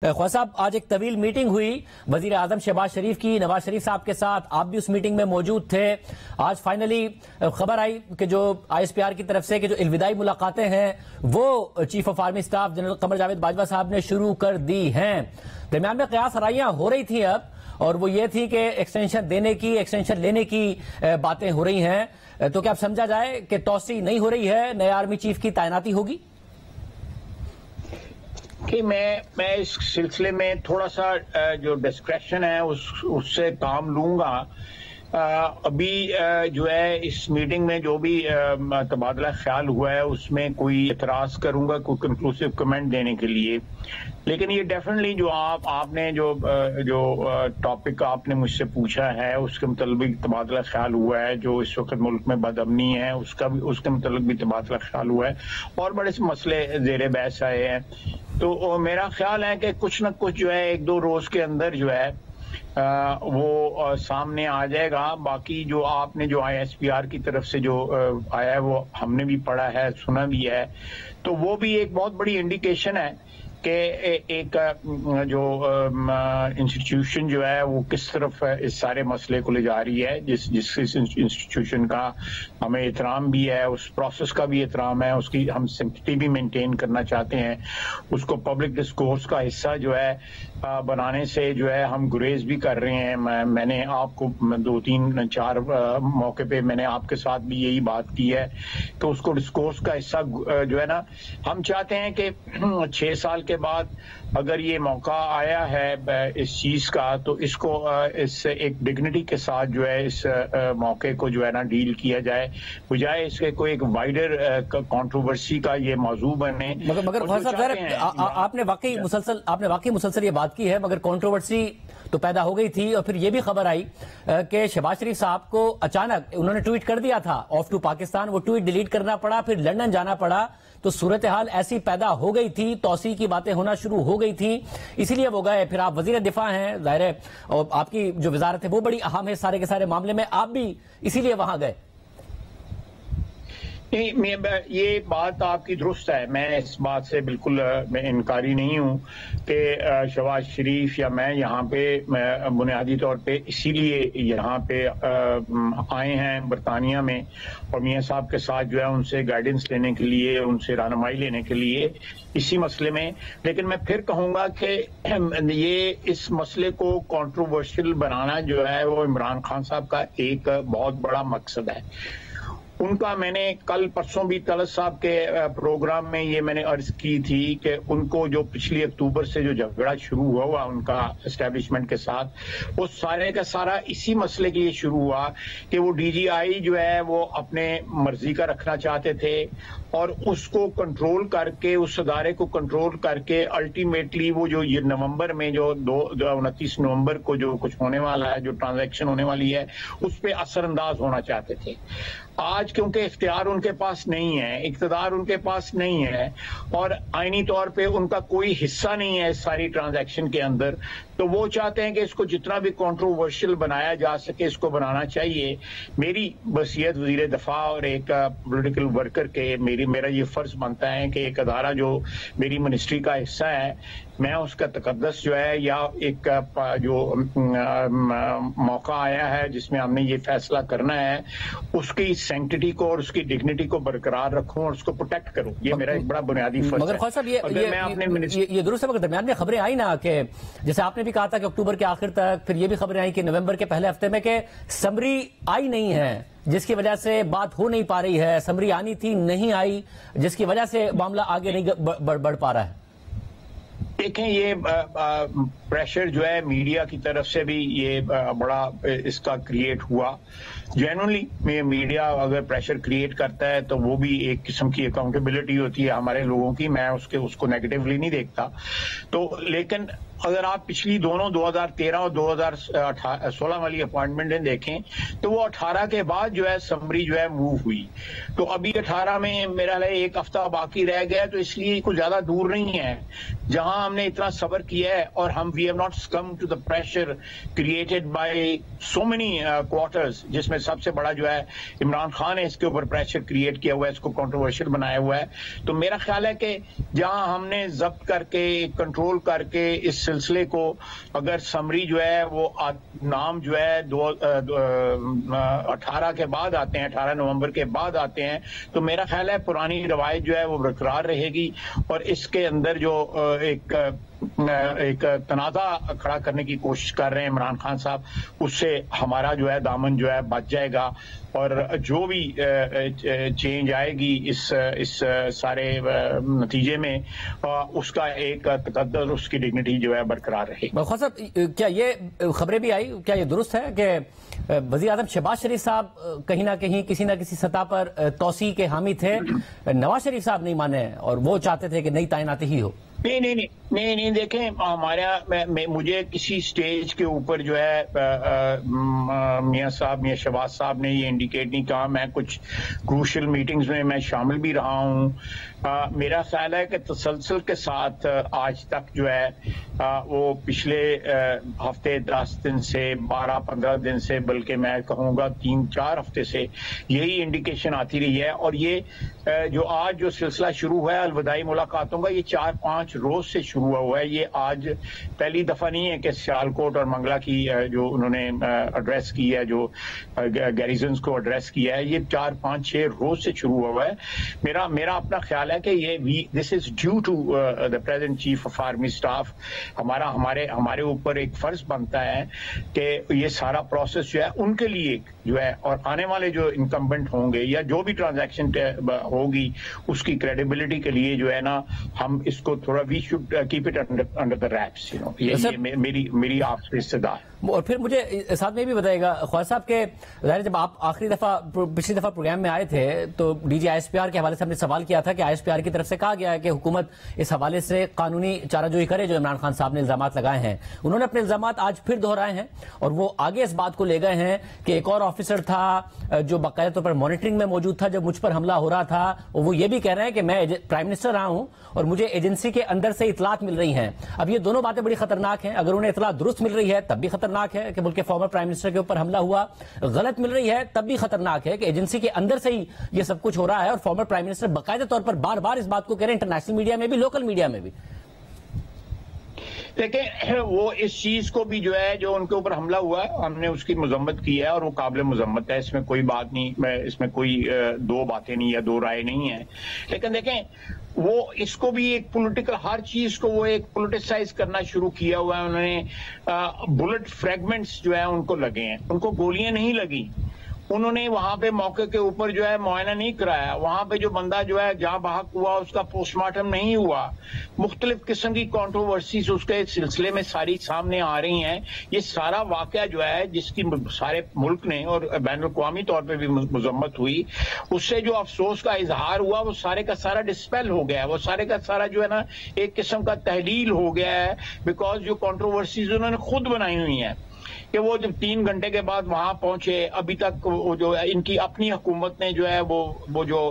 ख्वाजा साहब, आज एक तवील मीटिंग हुई वजीर आजम शहबाज शरीफ की नवाज शरीफ साहब के साथ। आप भी उस मीटिंग में मौजूद थे। आज फाइनली खबर आई कि जो ISPR की तरफ से कि जो इल्विदाई मुलाकातें हैं वो chief of army staff general Qamar Javed Bajwa साहब ने शुरू कर दी हैं। दरमियान में कयास हराइयां हो रही थी अब, और वो ये थी कि एक्सटेंशन देने की, एक्सटेंशन लेने की बातें हो रही हैं। तो क्या अब समझा जाए कि तौसी नहीं हो रही है, नए आर्मी चीफ की तैनाती होगी? कि मैं इस सिलसिले में थोड़ा सा जो डिस्क्रेशन है उससे काम लूंगा। अभी जो है इस मीटिंग में जो भी तबादला ख्याल हुआ है उसमें कोई एतराज करूंगा कोई कंक्लूसिव कमेंट देने के लिए। लेकिन ये डेफिनेटली जो आपने जो टॉपिक आपने मुझसे पूछा है उसके मुताबिक तबादला ख्याल हुआ है। जो इस वक्त मुल्क में बदअमनी है उसके मुताबिक भी तबादला ख्याल हुआ है और बड़े से मसले जेर बहस आए हैं। तो मेरा ख्याल है कि कुछ न कुछ जो है एक दो रोज के अंदर जो है वो सामने आ जाएगा। बाकी जो आपने जो ISPR की तरफ से जो आया है वो हमने भी पढ़ा है, सुना भी है। तो वो भी एक बहुत बड़ी इंडिकेशन है कि एक जो इंस्टीट्यूशन जो है वो किस तरफ इस सारे मसले को ले जा रही है। जिस इंस्टीट्यूशन का हमें एहतराम भी है, उस प्रोसेस का भी एहतराम है, उसकी हम सिंपैथी भी मेंटेन करना चाहते हैं, उसको पब्लिक डिस्कोर्स का हिस्सा जो है बनाने से जो है हम गुरेज भी कर रहे हैं। मैंने आपको 2-3-4 मौके पे मैंने आपके साथ भी यही बात की है कि उसको डिस्कोर्स का हिस्सा जो है ना, हम चाहते हैं कि 6 साल के बाद अगर ये मौका आया है इस चीज का तो इसको इस एक डिग्निटी के साथ जो है इस मौके को जो है ना डील किया जाए, बजाय इसके कोई एक वाइडर कंट्रोवर्सी का ये मौजू बने। मगर आपने वाकई मुसलसल ये बात की है, मगर कंट्रोवर्सी तो पैदा हो गई थी। और फिर ये भी खबर आई कि शहबाज शरीफ साहब को अचानक उन्होंने ट्वीट कर दिया था ऑफ टू पाकिस्तान, वो ट्वीट डिलीट करना पड़ा, फिर लंदन जाना पड़ा। तो सूरत हाल ऐसी पैदा हो गई थी, तौसी की बातें होना शुरू हो गई थी, इसीलिए वो गए। फिर आप वजीर दिफा हैं, जाहिर है, और आपकी जो वजारत है वो बड़ी अहम है सारे के सारे मामले में, आप भी इसीलिए वहां गए। नहीं, ये बात आपकी दुरुस्त है। मैं इस बात से बिल्कुल मैं इनकारी नहीं हूँ कि शहबाज शरीफ या मैं यहाँ पे बुनियादी तौर पे इसीलिए यहाँ पे आए हैं बरतानिया में, और मियाँ साहब के साथ जो है उनसे गाइडेंस लेने के लिए, उनसे रहनुमाई लेने के लिए इसी मसले में। लेकिन मैं फिर कहूँगा कि ये इस मसले को कंट्रोवर्शियल बनाना जो है वो इमरान खान साहब का एक बहुत बड़ा मकसद है। उनका मैंने कल परसों भी तलत साहब के प्रोग्राम में ये मैंने अर्ज की थी कि उनको जो पिछली अक्टूबर से जो झगड़ा शुरू हुआ उनका एस्टेब्लिशमेंट के साथ, वो सारे का सारा इसी मसले के लिए शुरू हुआ कि वो DGI जो है वो अपने मर्जी का रखना चाहते थे और उसको कंट्रोल करके, उस अदारे को कंट्रोल करके अल्टीमेटली वो जो ये नवंबर में जो 29 नवंबर को जो कुछ होने वाला है, जो ट्रांजैक्शन होने वाली है, उस पर असरअंदाज होना चाहते थे। आज क्योंकि इख्तियार उनके पास नहीं है, इक़्तिदार उनके पास नहीं है और आईनी तौर पे उनका कोई हिस्सा नहीं है इस सारी ट्रांजैक्शन के अंदर, तो वो चाहते हैं कि इसको जितना भी कंट्रोवर्शियल बनाया जा सके इसको बनाना चाहिए। मेरी वसीयत वज़ीर दफा और एक पॉलिटिकल वर्कर के मेरा ये फर्ज बनता है कि एक अदारा जो मेरी मिनिस्ट्री का हिस्सा है, मैं उसका तकद्दस जो है या एक जो मौका आया है जिसमें हमने ये फैसला करना है, उसकी सैंक्टिटी को और उसकी डिग्निटी को बरकरार रखूं और उसको प्रोटेक्ट करूं, ये मेरा एक बड़ा बुनियादी फर्ज है। मगर ख्वाजा साहब ये दुरुस्त है, मगर दरमियान में खबरें आई ना कि जैसे आपने भी कहा था कि अक्टूबर के आखिर तक, फिर ये भी खबरें आई कि नवंबर के पहले हफ्ते में कि समरी आई नहीं है, जिसकी वजह से बात हो नहीं पा रही है। समरी आनी थी, नहीं आई, जिसकी वजह से मामला आगे नहीं बढ़ पा रहा है। देखें, ये प्रेशर जो है मीडिया की तरफ से भी ये बड़ा इसका क्रिएट हुआ। जेन्युइनली मीडिया अगर प्रेशर क्रिएट करता है तो वो भी एक किस्म की अकाउंटेबिलिटी होती है हमारे लोगों की, मैं उसको नेगेटिवली नहीं देखता। तो लेकिन अगर आप पिछली दोनों 2013 और 2016 वाली अपॉइंटमेंटें देखें तो वो 18 के बाद जो है समरी जो है मूव हुई, तो अभी 18 में मेरा एक हफ्ता बाकी रह गया, तो इसलिए कुछ ज्यादा दूर नहीं है। जहां हमने इतना सब्र किया है और हम we have not succumbed to the pressure created by so many quarters, जिसमें सबसे बड़ा जो है इमरान खान ने इसके ऊपर प्रेशर क्रिएट किया हुआ है, इसको कंट्रोवर्शियल बनाया हुआ है। तो मेरा ख्याल है कि जहां हमने जब्त करके कंट्रोल करके इस सिलसिले को, अगर समरी जो है वो नाम जो है 18 के बाद आते हैं, 18 नवंबर के बाद आते हैं, तो मेरा ख्याल है पुरानी रवायत जो है वो बरकरार रहेगी और इसके अंदर जो एक तनाज़ा खड़ा करने की कोशिश कर रहे हैं इमरान खान साहब, उससे हमारा जो है दामन जो है बच जाएगा और जो भी चेंज आएगी इस सारे नतीजे में उसका एक तकद्दुस, उसकी डिग्निटी जो है बरकरार रहेगी। ख्वाजा साहब, क्या ये खबरें भी आई, क्या ये दुरुस्त है कि वज़ीर आज़म शहबाज शरीफ साहब कहीं ना कहीं किसी न किसी सतह पर तौसी के हामी थे, नवाज शरीफ साहब नहीं माने और वो चाहते थे कि नई तैनाती ही हो? नहीं, देखें हमारा मुझे किसी स्टेज के ऊपर जो है मियां शहबाज साहब ने ये इंडिकेट नहीं कहा। मैं कुछ क्रूशल मीटिंग्स में मैं शामिल भी रहा हूँ। मेरा ख्याल है कि तसलसल के साथ आज तक जो है वो पिछले हफ्ते 10 दिन से 12-15 दिन से, बल्कि मैं कहूँगा 3-4 हफ्ते से यही इंडिकेशन आती रही है। और ये जो आज जो सिलसिला शुरू हुआ है अलविदाई मुलाकातों का, ये 4-5 रोज से शुरू हुआ है। ये आज पहली दफा नहीं है कि सियालकोट और मंगला की जो उन्होंने एड्रेस की है, जो गैरिजन्स को एड्रेस किया है, ये 4-5-6 रोज से शुरू हुआ है। मेरा अपना ख्याल है कि ये this is due to the present chief of army staff. हमारे ऊपर एक फर्ज बनता है कि ये सारा प्रोसेस जो है उनके लिए जो है, और आने वाले जो इनकम्बेंट होंगे या जो भी ट्रांजैक्शन होगी उसकी क्रेडिबिलिटी के लिए जो है ना, हम इसको थोड़ा we should keep it under the wraps, you know. ये मेरी आपसे इस्तदा। और फिर मुझे साथ में भी बताइएगा ख्वाजा साहब के, ज़ाहिर जब आप पिछली दफा प्रोग्राम में आए थे तो डीजी ISPR के हवाले से हमने सवाल किया था कि ISPR की तरफ से कहा गया है कि हुकूमत इस हवाले से कानूनी चाराजोई करे जो इमरान खान साहब ने इल्जामात लगाए हैं। उन्होंने अपने इल्जामात आज फिर दोहराए हैं और वो आगे इस बात को ले गए हैं कि एक और ऑफिसर था जो बाकायदा तौर पर मॉनिटरिंग में मौजूद था जब मुझ पर हमला हो रहा था, और वो ये भी कह रहे हैं कि मैं प्राइम मिनिस्टर रहा हूं और मुझे एजेंसी के अंदर से इतलात मिल रही हैं। अब ये दोनों बातें बड़ी खतरनाक हैं। अगर उन्हें इतलात दुरुस्त मिल रही है तब भी खतरनाक है कि मुल्क के फॉर्मर प्राइम मिनिस्टर के ऊपर हमला हुआ, गलत मिल रही है तब भी खतरनाक है कि एजेंसी के अंदर से ही ये सब कुछ हो रहा है और फॉर्मर प्राइम मिनिस्टर बाकायदा तौर पर बार बार इस बात को कह रहे हैं, इंटरनेशनल मीडिया में भी, लोकल मीडिया में भी। देखिए, वो इस चीज को भी जो है, जो उनके ऊपर हमला हुआ है, हमने उसकी मजम्मत की है और वो काबिल मजम्मत है, इसमें कोई बात नहीं, इसमें कोई दो बातें नहीं या दो राय नहीं है। लेकिन देखें, वो इसको भी एक पॉलिटिकल, हर चीज को वो एक पॉलिटिसाइज करना शुरू किया हुआ है उन्होंने। बुलेट फ्रैगमेंट्स जो है उनको लगे हैं, उनको गोलियां नहीं लगी। उन्होंने वहां पे मौके के ऊपर जो है मुआयना नहीं कराया, वहां पे जो बंदा जो है जहां बहक हुआ उसका पोस्टमार्टम नहीं हुआ। मुख्तलिफ किस्म की कंट्रोवर्सीज उसके सिलसिले में सारी सामने आ रही हैं। ये सारा वाकया जो है जिसकी सारे मुल्क ने और बैन अवी तौर पर भी मजम्मत हुई, उससे जो अफसोस का इजहार हुआ वो सारे का सारा डिस्पेल हो गया है। वो सारे का सारा जो है ना एक किस्म का तहलील हो गया है, बिकॉज जो कंट्रोवर्सीज उन्होंने खुद बनाई हुई हैं कि वो जब 3 घंटे के बाद वहां पहुंचे, अभी तक वो जो है इनकी अपनी हुकूमत ने जो है वो जो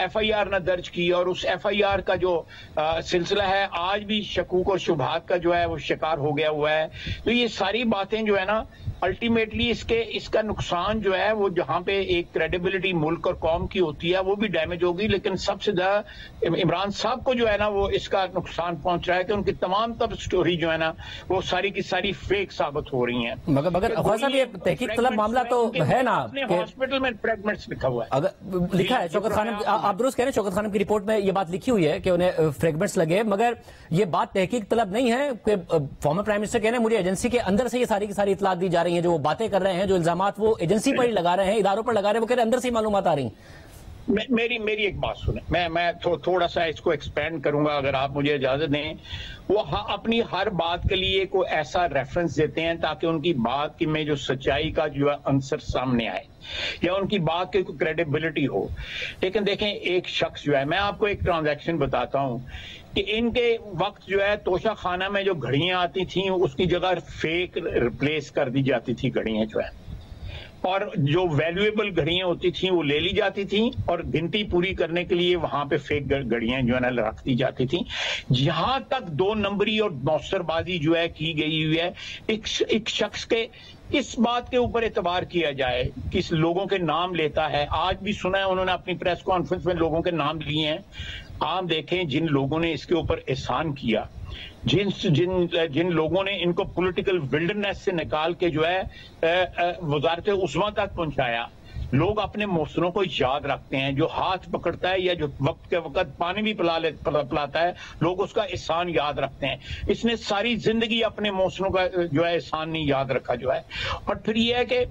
FIR न दर्ज की और उस FIR का जो सिलसिला है आज भी शकूक और शुबहात का जो है वो शिकार हो गया हुआ है। तो ये सारी बातें जो है ना अल्टीमेटली इसका नुकसान जो है वो जहां पे एक क्रेडिबिलिटी मुल्क और कौम की होती है वो भी डैमेज होगी, लेकिन सबसे ज्यादा इमरान साहब को जो है ना वो इसका नुकसान पहुंच रहा है कि उनकी तमाम तब स्टोरी जो है ना वो सारी की सारी फेक साबित हो रही हैं। मगर ख्वाजा ये तहकीक तलब मामला तो है ना, हॉस्पिटल में फ्रैगमेंट्स लिखा हुआ है, अगर लिखा है शौकत खानम, आप दुरुस्त कह रहे हैं, शौकत खानम की रिपोर्ट में ये बात लिखी हुई है कि उन्हें फ्रैगमेंट्स लगे, मगर ये बात तहकीक तलब नहीं है कि फॉर्मर प्राइम मिनिस्टर कह रहे हैं मुझे एजेंसी के अंदर से ये सारी की सारी इतलात दी जा रही है, जो वो बातें कर रहे हैं, जो इल्जामात वो एजेंसी पर ही लगा रहे हैं, इदारों पर लगा रहे हैं, वो कह रहे हैं अंदर से ही मालूमात आ रही। मेरी एक बात सुने, मैं थोड़ा सा इसको एक्सपेंड करूंगा अगर आप मुझे इजाजत दें। वो अपनी हर बात के लिए कोई ऐसा रेफरेंस देते हैं ताकि उनकी बात की में जो सच्चाई का जो आंसर सामने आए या उनकी बात की कोई क्रेडिबिलिटी हो। लेकिन देखें, एक शख्स जो है, मैं आपको एक ट्रांजैक्शन बताता हूं कि इनके वक्त जो है तोशा खाना में जो घड़ियां आती थी उसकी जगह फेक रिप्लेस कर दी जाती थी घड़ियां जो है। और जो वैल्यूएबल घड़ियां होती थी वो ले ली जाती थी और गिनती पूरी करने के लिए वहां पे फेक घड़ियां जो है ना रख दी जाती थी। यहां तक 2 नंबरी और मौसरबाजी जो है की गई हुई है। एक शख्स के इस बात के ऊपर एतबार किया जाए कि इस लोगों के नाम लेता है। आज भी सुना है उन्होंने अपनी प्रेस कॉन्फ्रेंस में लोगों के नाम लिए हैं। आप देखें जिन लोगों ने इसके ऊपर एहसान किया, जिन लोगों ने इनको पॉलिटिकल विल्डरनेस से निकाल के जो है वजारत उस्मा तक पहुंचाया, लोग अपने मौसरों को याद रखते हैं। जो हाथ पकड़ता है या जो वक्त के वक्त पानी भी पिलाता है, लोग उसका एहसान याद रखते हैं। इसने सारी जिंदगी अपने मौसरों का जो है एहसान नहीं याद रखा जो है। और फिर यह है कि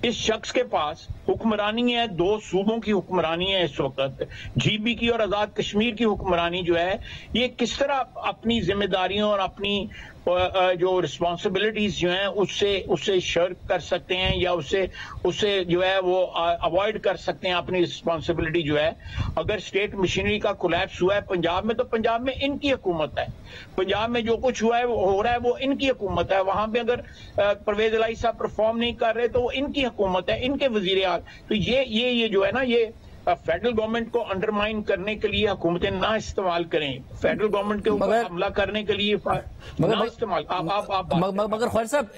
इस शख्स के पास हुक्मरानी है, 2 सूबों की हुक्मरानी है इस वक्त, GB की और आजाद कश्मीर की हुक्मरानी जो है, ये किस तरह अपनी जिम्मेदारियों और अपनी जो रिस्पॉन्सिबिलिटीज जो हैं उससे शर्क कर सकते हैं या उससे जो है वो अवॉइड कर सकते हैं अपनी रिस्पॉन्सिबिलिटी जो है। अगर स्टेट मशीनरी का कोलैप्स हुआ है पंजाब में, तो पंजाब में इनकी हुकूमत है। पंजाब में जो कुछ हुआ है वो हो रहा है, वो इनकी हुकूमत है। वहां पे अगर परवेज इलाही साहब परफॉर्म नहीं कर रहे तो वो इनकी हुकूमत है, इनके वजीर आला। तो ये जो है ना, ये फेडरल गवर्नमेंट को अंडरमाइन करने के लिए हुकूमतें ना इस्तेमाल करें, फेडरल गवर्नमेंट के ऊपर हमला करने के लिए ना इस्तेमाल। मगर ख्वाजा साहब,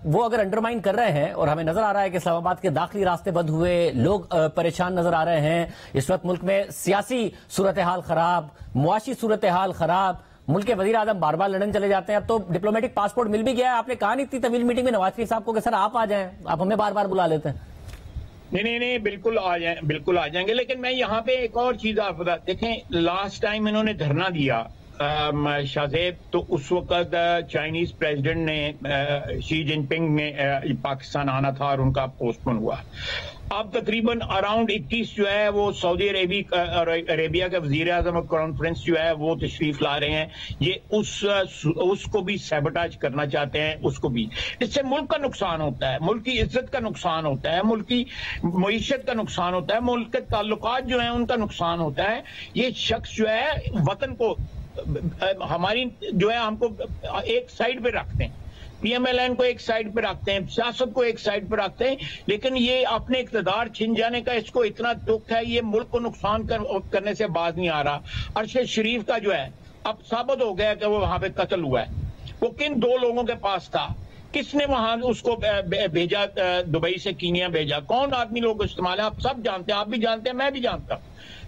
वो अगर अंडरमाइन कर रहे हैं और हमें नजर आ रहा है कि इस्लामाबाद के दाखिली रास्ते बंद हुए, लोग परेशान नजर आ रहे हैं, इस वक्त मुल्क में सियासी सूरत हाल खराब, मुआशी सूरत हाल खराब, मुल्क के वजीर आजम बार बार लंदन चले जाते हैं, अब तो डिप्लोमेटिक पासपोर्ट मिल भी गया है। आपने कहा नहीं इतनी तवील मीटिंग में नवाज शरीफ साहब को कि सर आप आ जाएं, आप हमें बार बार बुला लेते हैं। नहीं, बिल्कुल आ जाएंगे। लेकिन मैं यहाँ पे एक और चीज आप देखें, लास्ट टाइम इन्होंने धरना दिया शाहजेब, तो उस वक्त चाइनीज प्रेसिडेंट ने शी जिनपिंग ने पाकिस्तान आना था और उनका पोस्टपोन हुआ। अब तकरीबन अराउंड 21 जो है वो सऊदी अरेबिया के वजीर आजम कॉन्फ्रेंस जो है वो तशरीफ ला रहे हैं। ये उसको भी सैबोटाज करना चाहते हैं, उसको भी। इससे मुल्क का नुकसान होता है, मुल्क की इज्जत का नुकसान होता है, मुल्क की मईशत का नुकसान होता है, मुल्क के ताल्लुकात जो है उनका नुकसान होता है। ये शख्स जो है वतन को, हमारी जो है, हमको एक साइड पे रखते हैं, PMLN को एक साइड पे रखते हैं, सियासत को एक साइड पे रखते हैं, लेकिन ये अपने इक़्तिदार छिन जाने का इसको इतना दुख है, ये मुल्क को नुकसान करने से बाज नहीं आ रहा। अरशद शरीफ का जो है अब साबित हो गया कि वो वहां पे कत्ल हुआ है। वो किन 2 लोगों के पास था, किसने वहां उसको भेजा, दुबई से कीनिया भेजा, कौन आदमी लोग इस्तेमाल है, आप सब जानते हैं, आप भी जानते हैं, मैं भी जानता हूं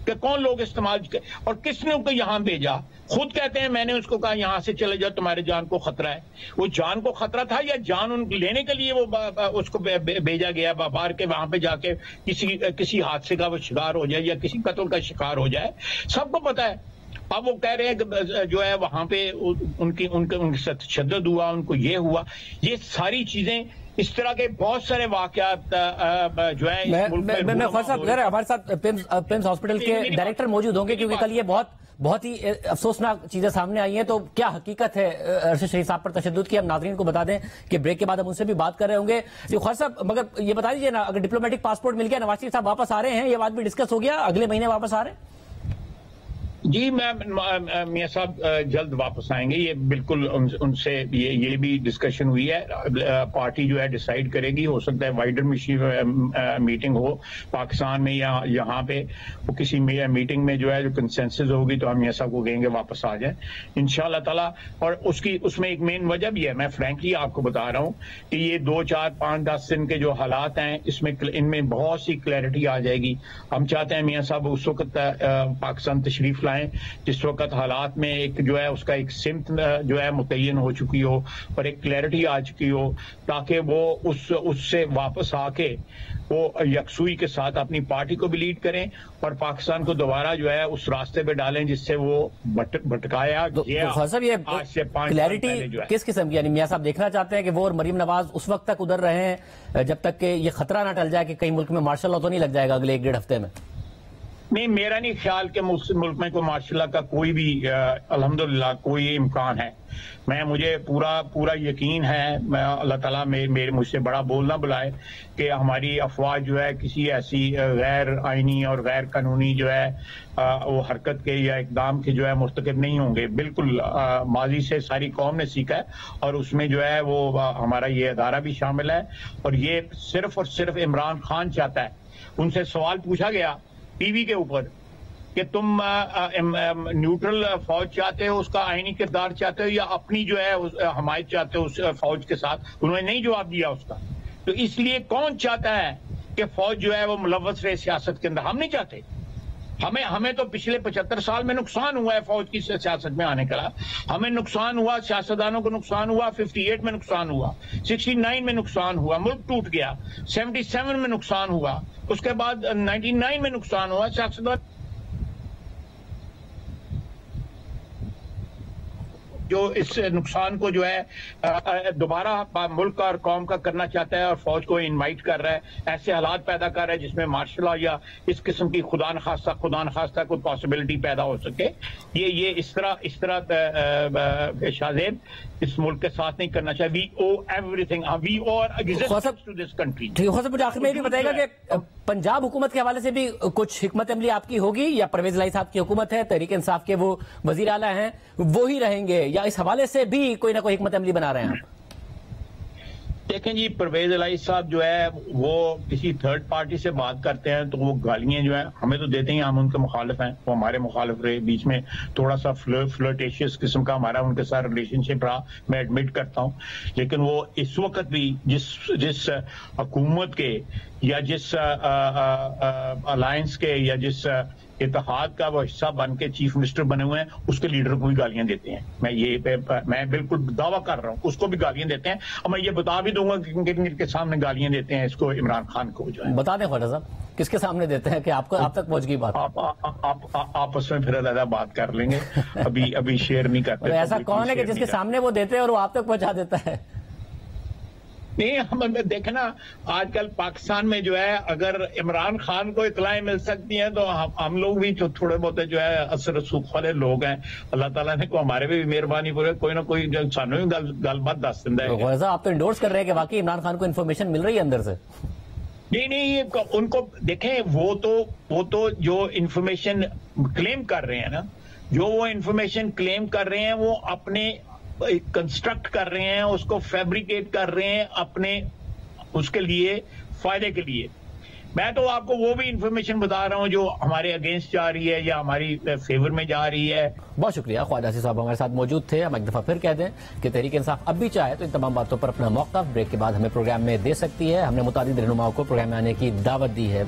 कि कौन लोग इस्तेमाल और किसने उनको यहां भेजा। खुद कहते हैं मैंने उसको कहा यहां से चले जाओ, तुम्हारे जान को खतरा है। वो जान को खतरा था या जान उनको लेने के लिए वो उसको भेजा गया बाहर के, वहां पे जाके किसी हादसे का वो शिकार हो जाए या किसी कत्ल का शिकार हो जाए, सबको पता है। अब वो कह रहे हैं कि जो है वहां पे उनके साथ तशद्दुद हुआ, उनको ये हुआ, ये सारी चीजें, इस तरह के बहुत सारे वाकयात जो है हमारे साथ प्रिंस हॉस्पिटल के डायरेक्टर मौजूद होंगे, क्योंकि कल ये बहुत ही अफसोसनाक चीजें सामने आई हैं। तो क्या हकीकत है अरशद शरीफ साहब पर तशद्दुद की? हम नाज़रीन को बता दें कि ब्रेक के बाद हम उनसे भी बात कर रहे होंगे। ख्वाजा साहब, मगर ये बता दीजिए ना, अगर डिप्लोमेटिक पासपोर्ट मिल गया, नवाज शरीफ साहब वापस आ रहे हैं, ये बात भी डिस्कस हो गया, अगले महीने वापस आ रहे हैं? जी, मैं मियां साहब जल्द वापस आएंगे, ये बिल्कुल उनसे ये भी डिस्कशन हुई है। पार्टी जो है डिसाइड करेगी, हो सकता है वाइडर मीटिंग हो पाकिस्तान में या यहाँ पे, वो किसी मीटिंग में जो है जो कंसेंसस होगी तो हम मियां साहब को कहेंगे वापस आ जाए इंशाल्लाह ताला। और उसमें एक मेन वजह भी है, मैं फ्रैंकली आपको बता रहा हूँ कि ये 2, 4, 5, 10 दिन के जो हालात हैं इनमें बहुत सी क्लैरिटी आ जाएगी। हम चाहते हैं मियां साहब उस वक्त पाकिस्तान तशरीफ जिस वक्त हालात में एक जो है उसका एक सिमत जो है मुतय्यन हो चुकी हो और एक क्लैरिटी आ चुकी हो, ताकि वो उससे वापस आके वो यकसुई के साथ अपनी पार्टी को भी लीड करें और पाकिस्तान को दोबारा जो है उस रास्ते पे डालें जिससे वो भटकाया गया। सर, ये क्लैरिटी किस किस्म की, यानी मियां साहब देखना चाहते हैं कि वो और मरीम नवाज उस वक्त तक उधर रहे जब तक कि ये खतरा ना टल जाए कि कहीं मुल्क में मार्शल लॉ तो नहीं लग जाएगा अगले 1-1.5 हफ्ते में? नहीं, मेरा नहीं ख्याल कि मुल्क में कोई मार्शल का कोई भी अल्हम्दुलिल्लाह कोई इम्कान है। मुझे पूरा यकीन है, मैं अल्लाह ताला मेरे मुझसे बड़ा बोल ना बुलाए कि हमारी अफवाज जो है किसी ऐसी गैर आइनी और गैर कानूनी जो है वो हरकत के या इकदाम के जो है मुर्तकब नहीं होंगे। बिल्कुल माजी से सारी कौम ने सीखा है और उसमें जो है वो हमारा ये अदारा भी शामिल है। और ये सिर्फ और सिर्फ इमरान खान चाहता है। उनसे सवाल पूछा गया टीवी के ऊपर कि तुम न्यूट्रल फौज चाहते हो, उसका आईनी किरदार चाहते हो या अपनी जो है हमायत चाहते हो उस फौज के साथ? उन्होंने नहीं जवाब दिया उसका। तो इसलिए कौन चाहता है कि फौज जो है वो मुलव्वस रहे सियासत के अंदर? हम नहीं चाहते। हमें तो पिछले 75 साल में नुकसान हुआ है फौज की सियासत में आने का। हमें नुकसान हुआ, सियासतदानों को नुकसान हुआ, 58 में नुकसान हुआ, 69 में नुकसान हुआ, मुल्क टूट गया, 77 में नुकसान हुआ, उसके बाद 99 में नुकसान हुआ। सियासतदान जो इस नुकसान को जो है दोबारा मुल्क और कौम का करना चाहता है और फौज को इनवाइट कर रहा है, ऐसे हालात पैदा कर रहा है जिसमें मार्शल लॉ या इस किस्म की खुदा न खास्ता कोई पॉसिबिलिटी पैदा हो सके। ये इस तरह शाहजेब इस मुल्क के साथ नहीं करना चाहिए। वी ओ एवरीथिंग, वी और एग्जिस्ट टू दिस कंट्री। ठीक है, मुझे आखिर में ये भी बताएगा कि पंजाब हुकूमत के हवाले से भी कुछ हिकमत अमली आपकी होगी या परवेज इलाही साहब की हुकूमत है, तहरीक इंसाफ के वो वजीर आला हैं, वो ही रहेंगे या इस हवाले से भी कोई ना कोई हिकमत अमली बना रहे हैं आप? देखें जी, परवेज इलाही साहब जो है वो किसी थर्ड पार्टी से बात करते हैं तो वो गालियां जो है हमें तो देते हैं, हम उनके मुखालिफ हैं, वो हमारे मुखालिफ रहे। बीच में थोड़ा सा फ्लर्टेशियस किस्म का हमारा उनके साथ रिलेशनशिप रहा, मैं एडमिट करता हूं। लेकिन वो इस वक्त भी जिस हुकूमत के या जिस अलायंस के या जिस इत्तेहाद का वो हिस्सा बन के चीफ मिनिस्टर बने हुए हैं, उसके लीडर को भी गालियां देते हैं। मैं बिल्कुल दावा कर रहा हूं, उसको भी गालियां देते हैं। और मैं ये बता भी दूंगा कि किनके सामने गालियां देते हैं इसको, इमरान खान को जो है। बता दें ख्वाजा साहब, किसके सामने देते हैं कि आप तक पहुंच गई बात? आप आपस में फिर अलग बात कर लेंगे, अभी शेयर नहीं करते। तो ऐसा कौन है कि जिसके सामने वो देते हैं और वो आप तक पहुंचा देता है? नहीं, हम देखना आजकल पाकिस्तान में जो है अगर इमरान खान को इतलाएं मिल सकती हैं तो हम लोग भी जो थोड़े बहुत जो है असर रसूख वाले लोग हैं, अल्लाह ताला ने को हमारे भी मेहरबानी पूरे कोई ना कोई सानू भी गलबात दस दिंदा है। तो आप तो इंडोर्स कर रहे हैं कि वाकई इमरान खान को इन्फॉर्मेशन मिल रही है अंदर से? नहीं, उनको देखें, वो तो जो इन्फॉर्मेशन क्लेम कर रहे हैं ना, जो वो इन्फॉर्मेशन क्लेम कर रहे हैं वो अपने कंस्ट्रक्ट कर रहे हैं, उसको फैब्रिकेट कर रहे हैं अपने उसके लिए, फायदे के लिए। मैं तो आपको वो भी इंफॉर्मेशन बता रहा हूं जो हमारे अगेंस्ट जा रही है या हमारी फेवर में जा रही है। बहुत शुक्रिया, ख्वाजा आसिफ साहब हमारे साथ मौजूद थे। हम एक दफा फिर कह दें कि तहरीक इंसाफ अब भी चाहे तो इन तमाम बातों पर अपना मौक़िफ़ ब्रेक के बाद हमें प्रोग्राम में दे सकती है। हमने मुतादिद रहनुमाओं को प्रोग्राम में आने की दावत दी है।